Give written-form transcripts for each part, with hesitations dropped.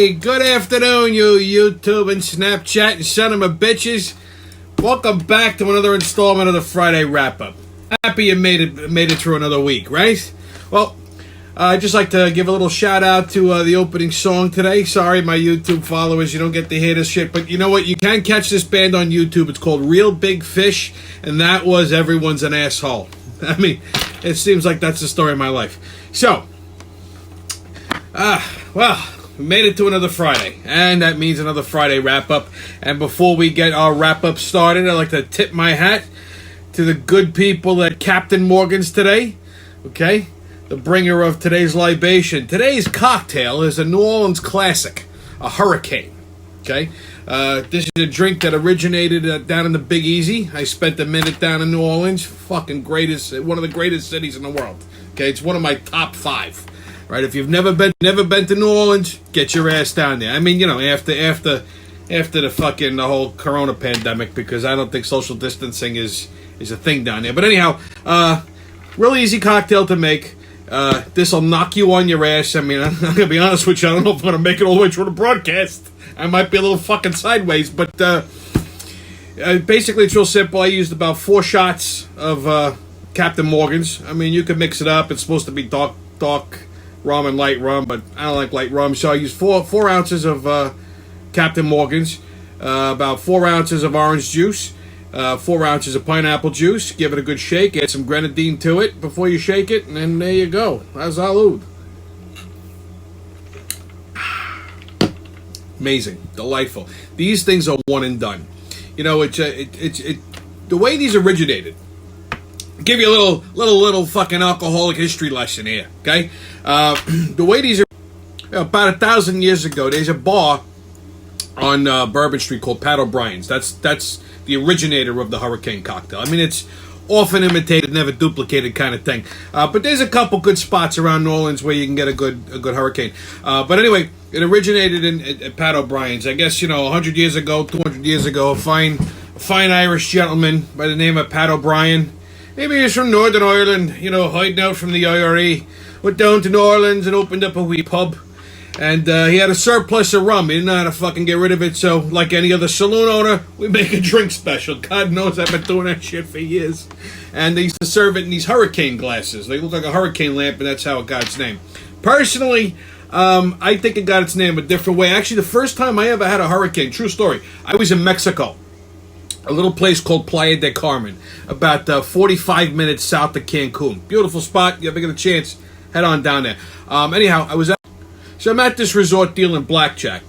Hey, good afternoon, you YouTube and Snapchat and son of a bitches. Welcome back to another installment of the Friday Wrap-Up. Happy you made it through another week, right? Well, I'd just like to give a little shout-out to the opening song today. Sorry, my YouTube followers, you don't get to hear this shit, but you know what? You can catch this band on YouTube. It's called Real Big Fish, and that was Everyone's an Asshole. I mean, it seems like that's the story of my life. So, well, we made it to another Friday, and that means another Friday wrap-up. And before we get our wrap-up started, I'd like to tip my hat to the good people at Captain Morgan's today, okay? The bringer of today's libation. Today's cocktail is a New Orleans classic, a hurricane, okay? This is a drink that originated down in the Big Easy. I spent a minute down in New Orleans, fucking greatest, one of the greatest cities in the world, okay? It's one of my top 5. Right, if you've never been to New Orleans, get your ass down there. I mean, you know, after the whole Corona pandemic, because I don't think social distancing is a thing down there. But anyhow, real easy cocktail to make. This will knock you on your ass. I mean, I'm gonna be honest with you. I don't know if I'm gonna make it all the way through the broadcast. I might be a little fucking sideways, but basically it's real simple. I used about 4 shots of Captain Morgan's. I mean, you can mix it up. It's supposed to be dark rum and light rum, but I don't like light rum, so I use 4 ounces of Captain Morgan's, about 4 ounces of orange juice, 4 ounces of pineapple juice. Give it a good shake, add some grenadine to it before you shake it, and then there you go. Salud. Amazing, delightful. These things are one and done. You know, it's the way these originated. Give you a little fucking alcoholic history lesson here, okay? The way these are, about 1,000 years ago, there's a bar on Bourbon Street called Pat O'Brien's. That's the originator of the hurricane cocktail. I mean, it's often imitated, never duplicated kind of thing. But there's a couple good spots around New Orleans where you can get a good hurricane. But anyway, it originated at Pat O'Brien's. I guess, 100 years ago, 200 years ago, a fine Irish gentleman by the name of Pat O'Brien. Maybe he's from Northern Ireland, hiding out from the IRE. Went down to New Orleans and opened up a wee pub. And he had a surplus of rum. He didn't know how to fucking get rid of it. So, like any other saloon owner, we make a drink special. God knows I've been doing that shit for years. And they used to serve it in these hurricane glasses. They look like a hurricane lamp, and that's how it got its name. Personally, I think it got its name a different way. Actually, the first time I ever had a hurricane, true story, I was in Mexico. A little place called Playa del Carmen, about 45 minutes south of Cancun. Beautiful spot. You ever get a chance, head on down there. Anyhow, I'm at this resort dealing blackjack.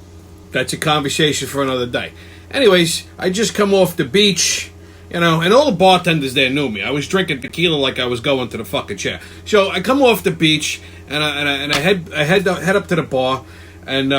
That's a conversation for another day. Anyways, I just come off the beach, and all the bartenders there knew me. I was drinking tequila like I was going to the fucking chair. So I come off the beach, and I head up to the bar, and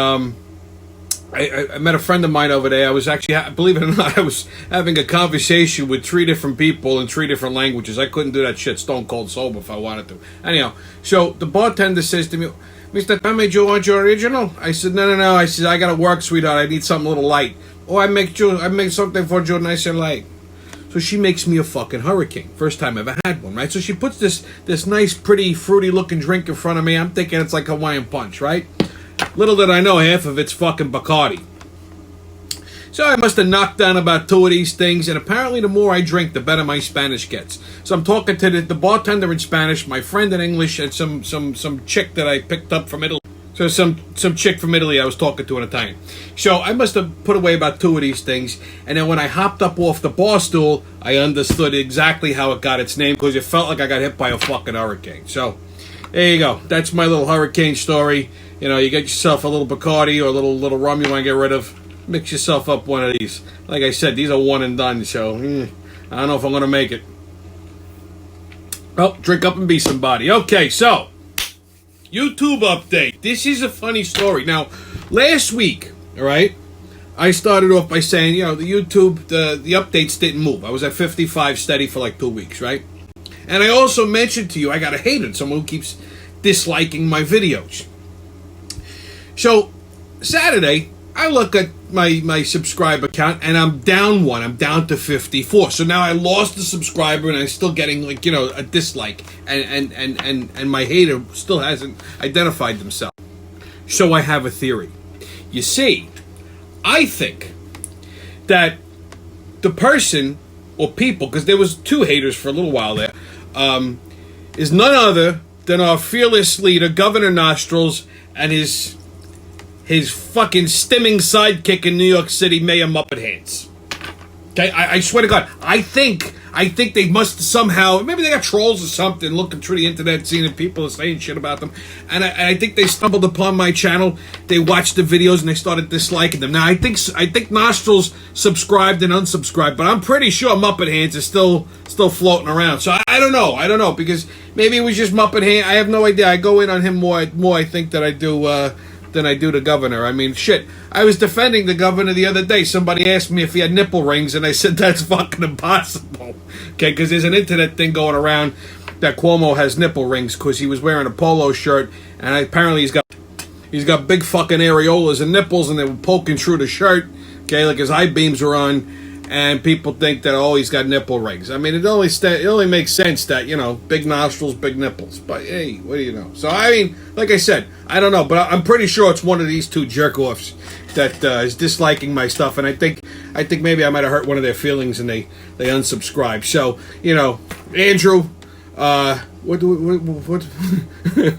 I met a friend of mine over there. I was actually, believe it or not, I was having a conversation with 3 different people in 3 different languages. I couldn't do that shit stone cold sober if I wanted to. Anyhow, so the bartender says to me, "Mr. Tommy, do you want your original?" I said, No. I said, "I gotta work, sweetheart. I need something a little light." "Oh, I make something for you nice and light." So she makes me a fucking hurricane. First time I ever had one, right? So she puts this nice, pretty, fruity-looking drink in front of me. I'm thinking it's like Hawaiian Punch, right? Little did I know, half of it's fucking Bacardi. So I must have knocked down about 2 of these things, and apparently the more I drink, the better my Spanish gets. So I'm talking to the bartender in Spanish, my friend in English, and some chick that I picked up from Italy. So some chick from Italy I was talking to in Italian. So I must have put away about 2 of these things, and then when I hopped up off the bar stool, I understood exactly how it got its name, because it felt like I got hit by a fucking hurricane. So there you go. That's my little hurricane story. You get yourself a little Bacardi or a little rum you want to get rid of. Mix yourself up one of these. Like I said, these are one and done, so I don't know if I'm going to make it. Well, drink up and be somebody. Okay, so, YouTube update. This is a funny story. Now, last week, all right, I started off by saying, the YouTube, the updates didn't move. I was at 55 steady for like 2 weeks, right? And I also mentioned to you, I got a hater, someone who keeps disliking my videos. So, Saturday, I look at my subscriber count, and I'm down 1. I'm down to 54. So now I lost a subscriber, and I'm still getting, a dislike. And my hater still hasn't identified themselves. So I have a theory. You see, I think that the person or people, because there was two haters for a little while there, is none other than our fearless leader, Governor Nostrils, and his fucking stimming sidekick in New York City, Mayor Muppet Hands. Okay, I swear to God, I think they must somehow, maybe they got trolls or something looking through the internet, seeing people saying shit about them, and I think they stumbled upon my channel. They watched the videos and they started disliking them. Now I think Nostrils subscribed and unsubscribed, but I'm pretty sure Muppet Hands is still floating around. So I don't know because maybe it was just Muppet Hands. I have no idea. I go in on him more I think that I do. Than I do the governor. I mean, shit. I was defending the governor the other day. Somebody asked me if he had nipple rings, and I said that's fucking impossible. Okay, because there's an internet thing going around that Cuomo has nipple rings because he was wearing a polo shirt, and apparently he's got big fucking areolas and nipples, and they were poking through the shirt. Okay, like his eye beams are on. And people think that, he's got nipple rings. I mean, it only makes sense that, big nostrils, big nipples. But, hey, what do you know? So, I mean, like I said, I don't know. But I'm pretty sure it's one of these two jerk-offs that is disliking my stuff. And I think maybe I might have hurt one of their feelings and they unsubscribed. So, Andrew,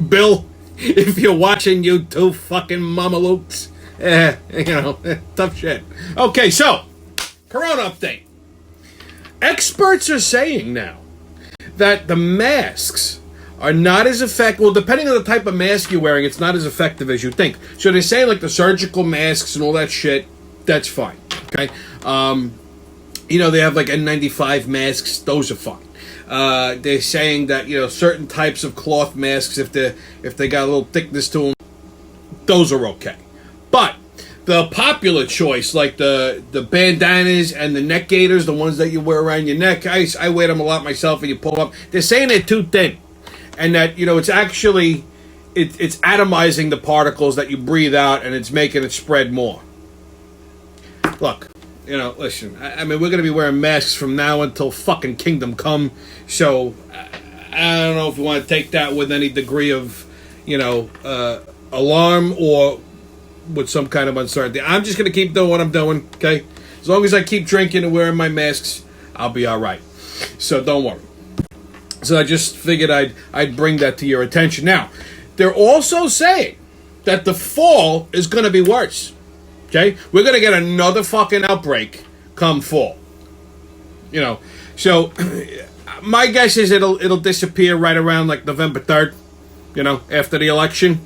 Bill, if you're watching, you two fucking mamalukes, tough shit. Okay, so. Corona update. Experts are saying now that the masks are not as effective. Well, depending on the type of mask you're wearing, it's not as effective as you think. So they're saying like the surgical masks and all that shit, that's fine. Okay. They have like N95 masks. Those are fine. They're saying that, certain types of cloth masks, if they got a little thickness to them, those are okay. But the popular choice, like the bandanas and the neck gaiters, the ones that you wear around your neck, I wear them a lot myself, and you pull them up. They're saying they're too thin, and that it's actually it's atomizing the particles that you breathe out, and it's making it spread more. Look, listen. I mean, we're gonna be wearing masks from now until fucking Kingdom Come. So I don't know if you want to take that with any degree of alarm or with some kind of uncertainty. I'm just going to keep doing what I'm doing, okay? As long as I keep drinking and wearing my masks, I'll be all right. So don't worry. So I just figured I'd bring that to your attention. Now, they're also saying that the fall is going to be worse, okay? We're going to get another fucking outbreak come fall. So my guess is it'll disappear right around like November 3rd, after the election.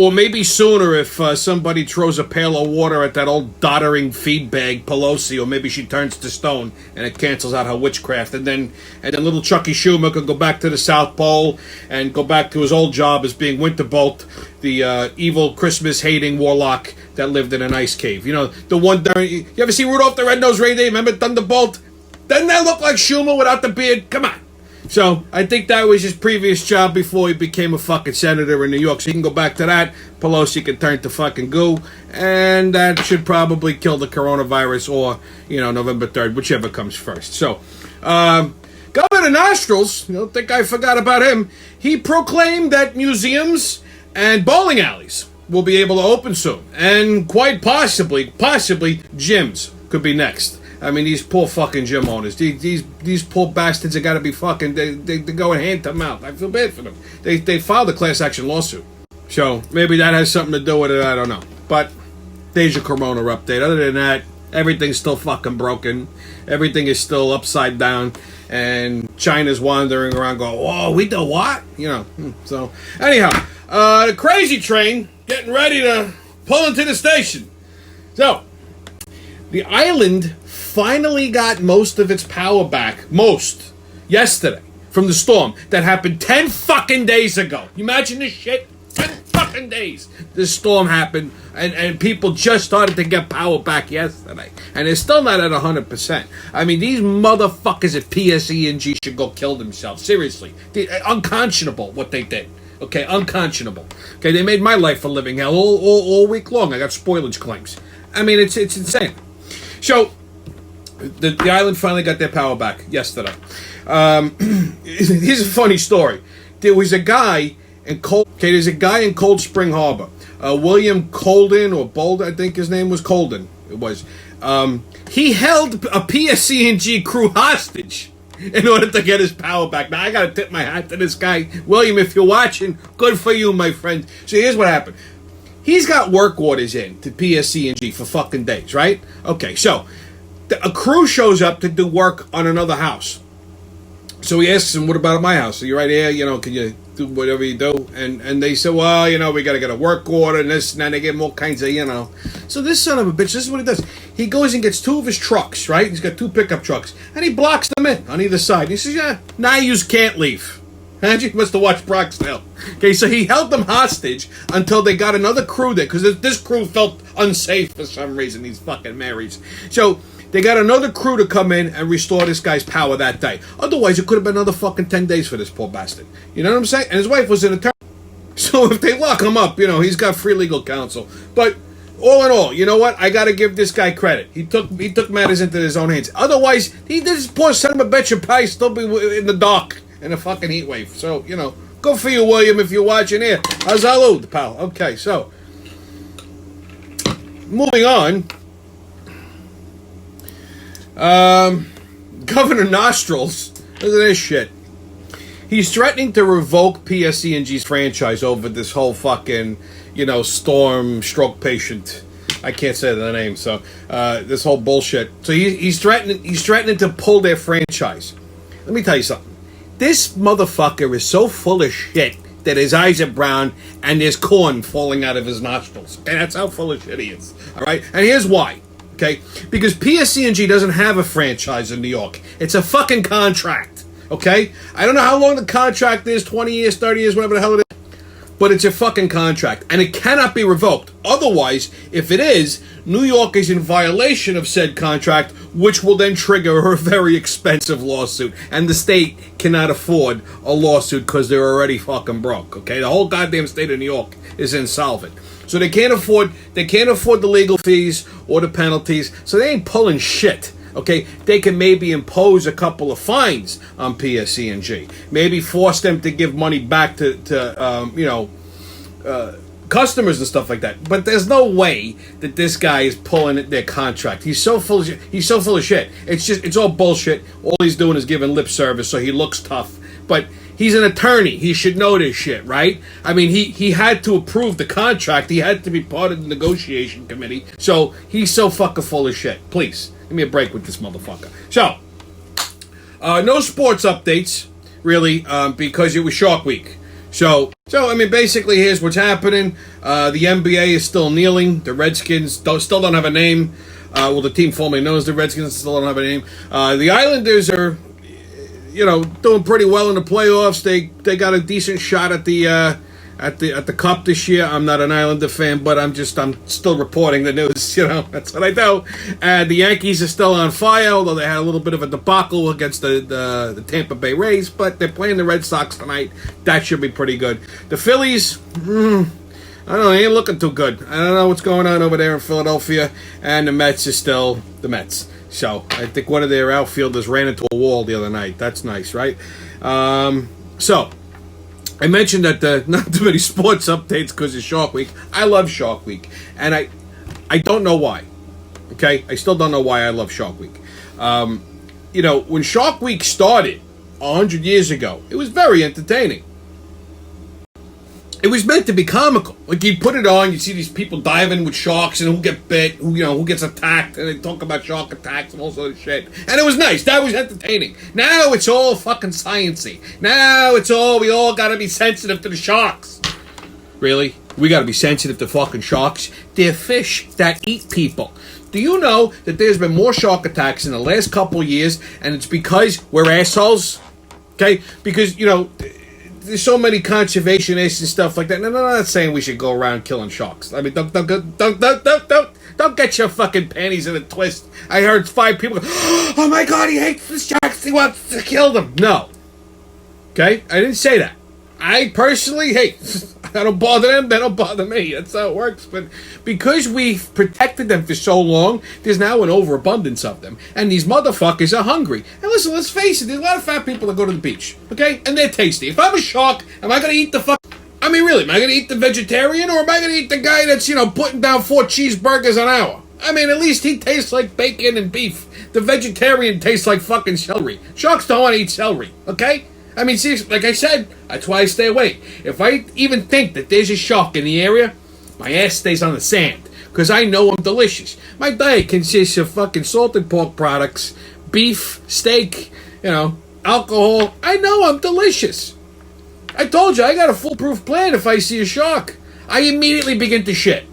Or maybe sooner if somebody throws a pail of water at that old doddering feed bag, Pelosi, or maybe she turns to stone and it cancels out her witchcraft. And then little Chucky Schumer could go back to the South Pole and go back to his old job as being Winterbolt, the evil Christmas-hating warlock that lived in an ice cave. The one during... You ever see Rudolph the Red-Nosed Reindeer? Remember Thunderbolt? Doesn't that look like Schumer without the beard? Come on. So, I think that was his previous job before he became a fucking senator in New York. So, he can go back to that. Pelosi can turn to fucking goo. And that should probably kill the coronavirus or, November 3rd, whichever comes first. So, Governor Nostrils, don't think I forgot about him. He proclaimed that museums and bowling alleys will be able to open soon. And quite possibly gyms could be next. I mean, these poor fucking gym owners. These poor bastards are got to be fucking... They're going hand to mouth. I feel bad for them. They filed a class action lawsuit. So, maybe that has something to do with it. I don't know. But, there's your Corona update. Other than that, everything's still fucking broken. Everything is still upside down. And China's wandering around going, whoa, we do what? So, anyhow. The crazy train getting ready to pull into the station. So, the island finally got most of its power back, yesterday, from the storm that happened 10 fucking days ago. You imagine this shit? 10 fucking days. This storm happened, and people just started to get power back yesterday. And they're still not at 100%. I mean, these motherfuckers at PSE&G should go kill themselves. Seriously. Unconscionable what they did. Okay, unconscionable. Okay, they made my life a living hell all week long. I got spoilage claims. I mean, it's insane. So, the island finally got their power back yesterday. Here's a funny story. There's a guy in Cold Spring Harbor. William Colden, or Bold, I think his name was Colden. It was. He held a PSC&G crew hostage in order to get his power back. Now, I got to tip my hat to this guy. William, if you're watching, good for you, my friend. So here's what happened. He's got work orders in to PSC&G for fucking days, right? Okay, so a crew shows up to do work on another house. So he asks him, what about at my house? So you're right here, can you do whatever you do? And they say, well, we got to get a work order and this and that. They give him all kinds of, So this son of a bitch, this is what he does. He goes and gets 2 of his trucks, right? He's got 2 pickup trucks. And he blocks them in on either side. He says, yeah, now you can't leave. You must have watched Broxdale. Okay, so he held them hostage until they got another crew there, because this crew felt unsafe for some reason, these fucking Marys. So they got another crew to come in and restore this guy's power that day. Otherwise, it could have been another fucking 10 days for this poor bastard. You know what I'm saying? And his wife was an attorney. So if they lock him up, he's got free legal counsel. But all in all, you know what? I got to give this guy credit. He took matters into his own hands. Otherwise, this poor son of a bitch would probably still be in the dark in a fucking heat wave. So, good for you, William, if you're watching here. Salud, pal. Okay, so, moving on. Governor Nostrils, look at this shit. He's threatening to revoke PSC&G's franchise over this whole fucking, storm stroke patient. I can't say the name, so this whole bullshit. So he's threatening to pull their franchise. Let me tell you something. This motherfucker is so full of shit that his eyes are brown and there's corn falling out of his nostrils. Okay, that's how full of shit he is. All right, and here's why. Okay, because PSC&G doesn't have a franchise in New York. It's a fucking contract. Okay, I don't know how long the contract is, 20 years, 30 years, whatever the hell it is. But it's a fucking contract, and it cannot be revoked. Otherwise, if it is, New York is in violation of said contract, which will then trigger a very expensive lawsuit. And the state cannot afford a lawsuit because they're already fucking broke, okay? The whole goddamn state of New York is insolvent. So they can't afford the legal fees or the penalties, so they ain't pulling shit. Okay, they can maybe impose a couple of fines on PSC&G. Maybe force them to give money back to customers and stuff like that. But there's no way that this guy is pulling their contract. He's so full of shit. It's all bullshit. All he's doing is giving lip service, so he looks tough. But he's an attorney. He should know this shit, right? I mean, he had to approve the contract. He had to be part of the negotiation committee. So he's so fucking full of shit. Please. Give me a break with this motherfucker. So, no sports updates, really, because it was Shark Week. So I mean, basically, here's what's happening. The NBA is still kneeling. The Redskins still don't have a name. The team formerly known as the Redskins still don't have a name. The Islanders are, doing pretty well in the playoffs. They got a decent shot at the Cup this year. I'm not an Islander fan, but I'm still reporting the news. That's what I do. And the Yankees are still on fire, although they had a little bit of a debacle against the Tampa Bay Rays. But they're playing the Red Sox tonight. That should be pretty good. The Phillies, I don't know, they ain't looking too good. I don't know what's going on over there in Philadelphia. And the Mets is still the Mets. So I think one of their outfielders ran into a wall the other night. That's nice, right? So I mentioned that not too many sports updates because it's Shark Week. I love Shark Week, and I don't know why. Okay, I still don't know why I love Shark Week. When Shark Week started 100 years ago, it was very entertaining. It was meant to be comical. Like, you put it on, you see these people diving with sharks and who get bit, who gets attacked, and they talk about shark attacks and all sort of shit. And it was nice. That was entertaining. Now it's all fucking sciencey. Now we all gotta be sensitive to the sharks. Really? We gotta be sensitive to fucking sharks? They're fish that eat people. Do you know that there's been more shark attacks in the last couple of years, and it's because we're assholes? Okay? Because, there's so many conservationists and stuff like that. No, I'm not saying we should go around killing sharks. I mean, don't get your fucking panties in a twist. I heard 5 people go, oh my God, he hates the sharks. He wants to kill them. No. Okay? I didn't say that. I personally, I don't bother them, they don't bother me. That's how it works. But because we've protected them for so long, there's now an overabundance of them. And these motherfuckers are hungry. And listen, let's face it, there's a lot of fat people that go to the beach. Okay? And they're tasty. If I'm a shark, am I going to eat the fuck? I'm I mean, really, am I going to eat the vegetarian or am I going to eat the guy that's, putting down 4 cheeseburgers an hour? I mean, at least he tastes like bacon and beef. The vegetarian tastes like fucking celery. Sharks don't want to eat celery, okay? I mean, seriously, like I said, that's why I stay away. If I even think that there's a shark in the area, my ass stays on the sand. Because I know I'm delicious. My diet consists of fucking salted pork products, beef, steak, alcohol. I know I'm delicious. I told you, I got a foolproof plan if I see a shark. I immediately begin to shit.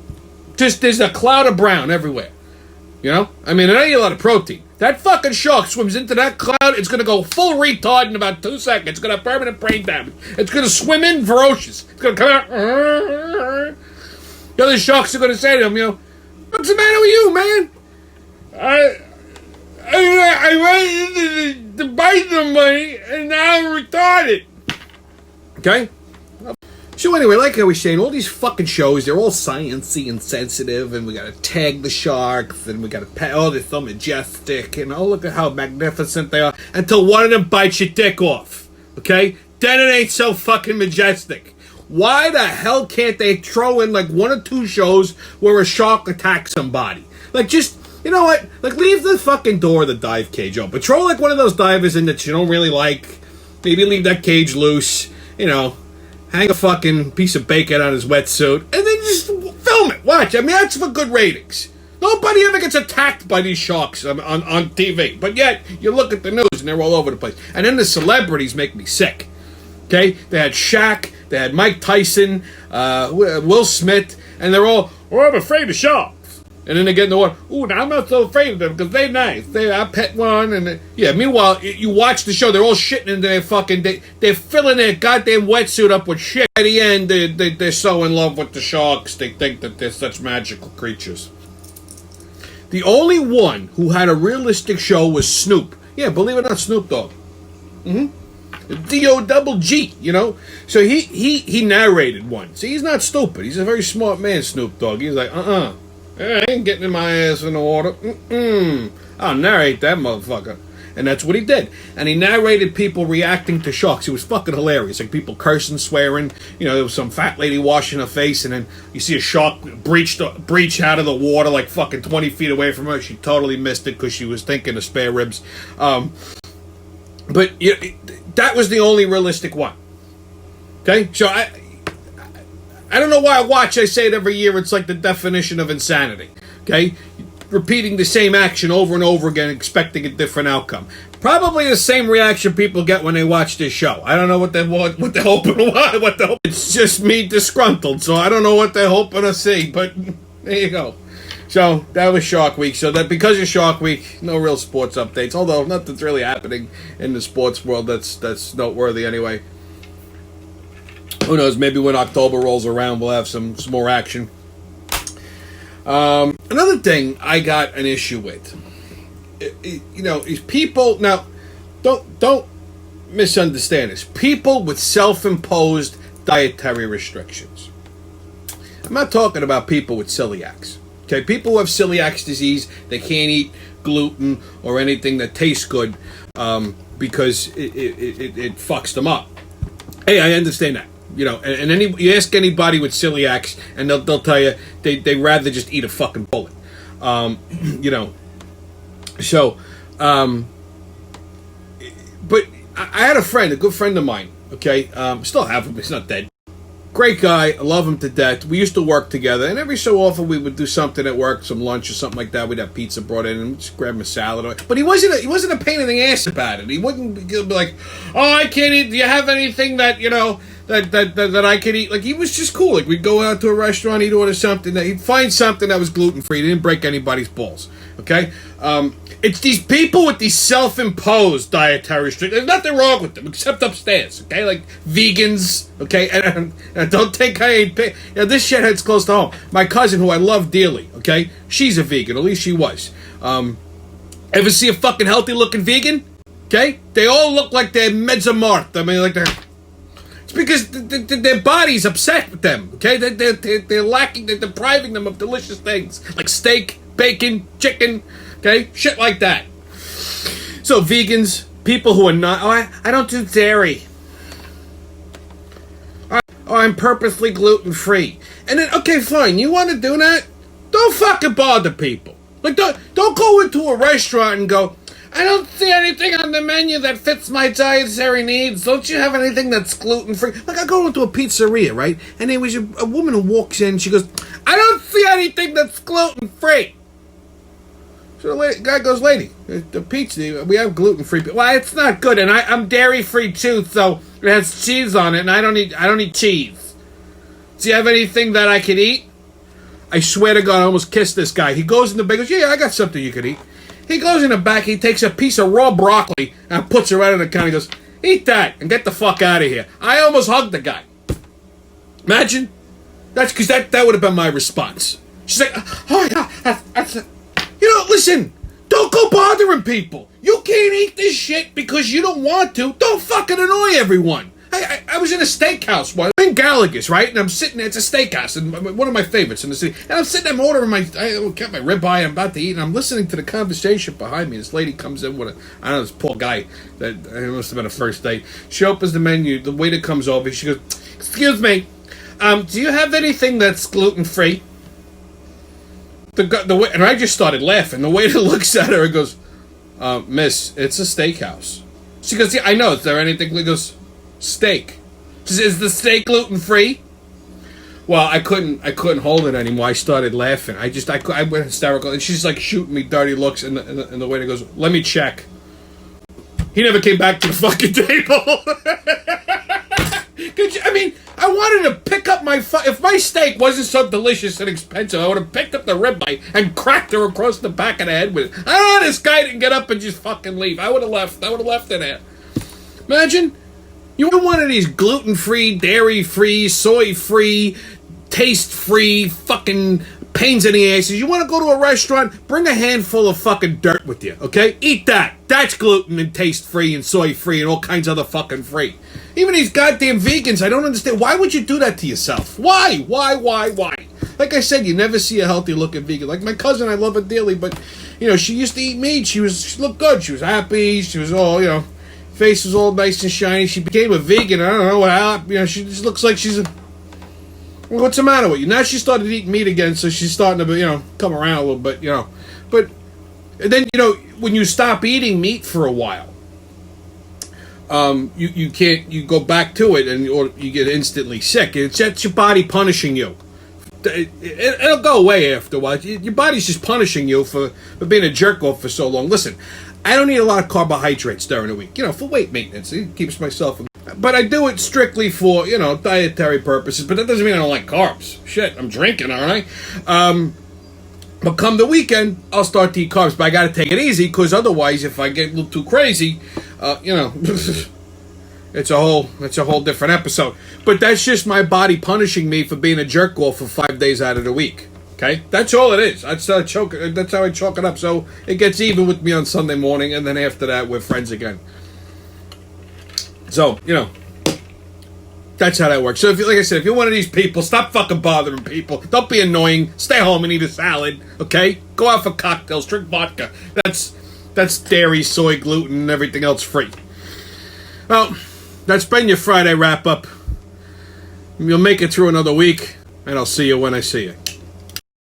Just, there's a cloud of brown everywhere. I mean, I eat a lot of protein. That fucking shark swims into that cloud, it's going to go full retard in about 2 seconds. It's going to have permanent brain damage. It's going to swim in ferocious. It's going to come out. The other sharks are going to say to him, what's the matter with you, man? I went into the bite somebody, and now I'm retarded. Okay? So anyway, like I was saying, all these fucking shows, they're all sciencey and sensitive, and we gotta tag the sharks, and we gotta they're so majestic, and look at how magnificent they are, until one of them bites your dick off. Okay? Then it ain't so fucking majestic. Why the hell can't they throw in like 1 or 2 shows where a shark attacks somebody? Like, just, you know what? Like, leave the fucking door of the dive cage open. Throw like one of those divers in that you don't really like. Maybe leave that cage loose. Hang a fucking piece of bacon on his wetsuit, and then just film it. Watch. I mean, that's for good ratings. Nobody ever gets attacked by these sharks on TV. But yet, you look at the news and they're all over the place. And then the celebrities make me sick. Okay? They had Shaq. They had Mike Tyson, Will Smith, and they're all, I'm afraid of sharks. And then they get in the water. Ooh, now I'm not so afraid of them because they're nice. I pet one, and meanwhile, you watch the show, they're all shitting into their fucking, they're filling their goddamn wetsuit up with shit. At the end, they're so in love with the sharks, they think that they're such magical creatures. The only one who had a realistic show was Snoop. Yeah, believe it or not, Snoop Dogg. D-O-double-G, So he narrated one. See, he's not stupid. He's a very smart man, Snoop Dogg. He's like, I ain't getting my ass in the water. I'll narrate that motherfucker. And that's what he did. And he narrated people reacting to sharks. It was fucking hilarious. Like people cursing, swearing. There was some fat lady washing her face, and then you see a shark breach out of the water like fucking 20 feet away from her. She totally missed it because she was thinking of spare ribs. But that was the only realistic one. Okay? So I don't know why I say it every year. It's like the definition of insanity. Okay? Repeating the same action over and over again, expecting a different outcome. Probably the same reaction people get when they watch this show. I don't know what they're hoping. It's just me disgruntled, so I don't know what they're hoping to see. But there you go. So that was Shark Week. So that because of Shark Week, no real sports updates. Although nothing's really happening in the sports world that's noteworthy anyway. Who knows? Maybe when October rolls around, we'll have some more action. Another thing I got an issue with, is people now. Don't misunderstand this. People with self-imposed dietary restrictions. I'm not talking about people with celiacs. Okay, people who have celiac disease, they can't eat gluten or anything that tastes good because it fucks them up. Hey, I understand that. And you ask anybody with celiacs, and they'll tell you they rather just eat a fucking bullet. So, but I had a good friend of mine. Okay, still have him. He's not dead. Great guy. I love him to death. We used to work together, and every so often we would do something at work, some lunch or something like that. We'd have pizza brought in, and we'd just grab him a salad. But he wasn't a pain in the ass about it. He wouldn't be like, "Oh, I can't eat. Do you have anything that that I could eat?" Like, he was just cool. Like, we'd go out to a restaurant, he'd order something, he'd find something that was gluten-free. He didn't break anybody's balls. Okay? It's these people with these self-imposed dietary restrictions. There's nothing wrong with them, except upstairs. Okay? Like, vegans. Okay? And don't think I ain't pay. This shithead's close to home. My cousin, who I love dearly, okay? She's a vegan. At least she was. Ever see a fucking healthy-looking vegan? Okay? They all look like they're mezzamort. I mean, like they're... It's because their body's upset with them, okay? They're lacking, they're depriving them of delicious things like steak, bacon, chicken, okay? Shit like that. So vegans, people who are not, I don't do dairy. or I'm purposely gluten-free. And then, okay, fine, you want to do that? Don't fucking bother people. Like, don't go into a restaurant and go, I don't see anything on the menu that fits my dietary needs. Don't you have anything that's gluten-free? Like, I go into a pizzeria, right? And there was a woman who walks in, she goes, I don't see anything that's gluten-free. So the guy goes, lady, the pizza, we have gluten-free. Well, it's not good, and I'm dairy-free too, so it has cheese on it, and I don't eat cheese. Do you have anything that I can eat? I swear to God, I almost kissed this guy. He goes in the back, goes, yeah, I got something you could eat. He goes in the back, he takes a piece of raw broccoli and puts it right on the counter. He goes, eat that and get the fuck out of here. I almost hugged the guy. Imagine. That's because that would have been my response. She's like, oh yeah, listen, don't go bothering people. You can't eat this shit because you don't want to. Don't fucking annoy everyone. I was in a steakhouse once. I'm in Gallagher's, right? And I'm sitting there. It's a steakhouse, and one of my favorites in the city. And I'm sitting there, I'm ordering I got my ribeye, I'm about to eat, and I'm listening to the conversation behind me. This lady comes in with I don't know, this poor guy. It must have been a first date. She opens the menu. The waiter comes over. She goes, excuse me, do you have anything that's gluten-free? And I just started laughing. The waiter looks at her and goes, miss, it's a steakhouse. She goes, yeah, I know. Is there anything? He goes, steak. She says, is the steak gluten-free? Well, I couldn't hold it anymore. I started laughing. I went hysterical. And she's like shooting me dirty looks. And the waiter goes, let me check. He never came back to the fucking table. I wanted to pick up if my steak wasn't so delicious and expensive, I would have picked up the ribeye and cracked her across the back of the head with it. I don't know, this guy didn't get up and just fucking leave. I would have left it there. Imagine, you want one of these gluten-free, dairy-free, soy-free, taste-free, fucking pains in the asses. You want to go to a restaurant, bring a handful of fucking dirt with you, okay? Eat that. That's gluten and taste-free and soy-free and all kinds of other fucking free. Even these goddamn vegans, I don't understand. Why would you do that to yourself? Why? Like I said, you never see a healthy-looking vegan. Like my cousin, I love her dearly, but, she used to eat meat. She looked good. She was happy. She was all, face was all nice and shiny. She became a vegan. I don't know what happened. She just looks like she's what's the matter with you? Now she started eating meat again, so she's starting to, come around a little bit, But and then, when you stop eating meat for a while, you can't, you go back to it or you get instantly sick. That's your body punishing you. It'll go away after a while. Your body's just punishing you for being a jerk off for so long. Listen, I don't eat a lot of carbohydrates during the week, for weight maintenance. It keeps myself. But I do it strictly for, dietary purposes. But that doesn't mean I don't like carbs. Shit, I'm drinking, all right? But come the weekend, I'll start to eat carbs. But I got to take it easy because otherwise, if I get a little too crazy, it's a whole different episode. But that's just my body punishing me for being a jerk off for 5 days out of the week. Okay, that's all it is. That's how I chalk it up. So it gets even with me on Sunday morning, and then after that, we're friends again. So that's how that works. So like I said, if you're one of these people, stop fucking bothering people. Don't be annoying. Stay home and eat a salad. Okay, go out for cocktails, drink vodka. That's dairy, soy, gluten, and everything else free. Well, that's been your Friday wrap up. You'll make it through another week, and I'll see you when I see you.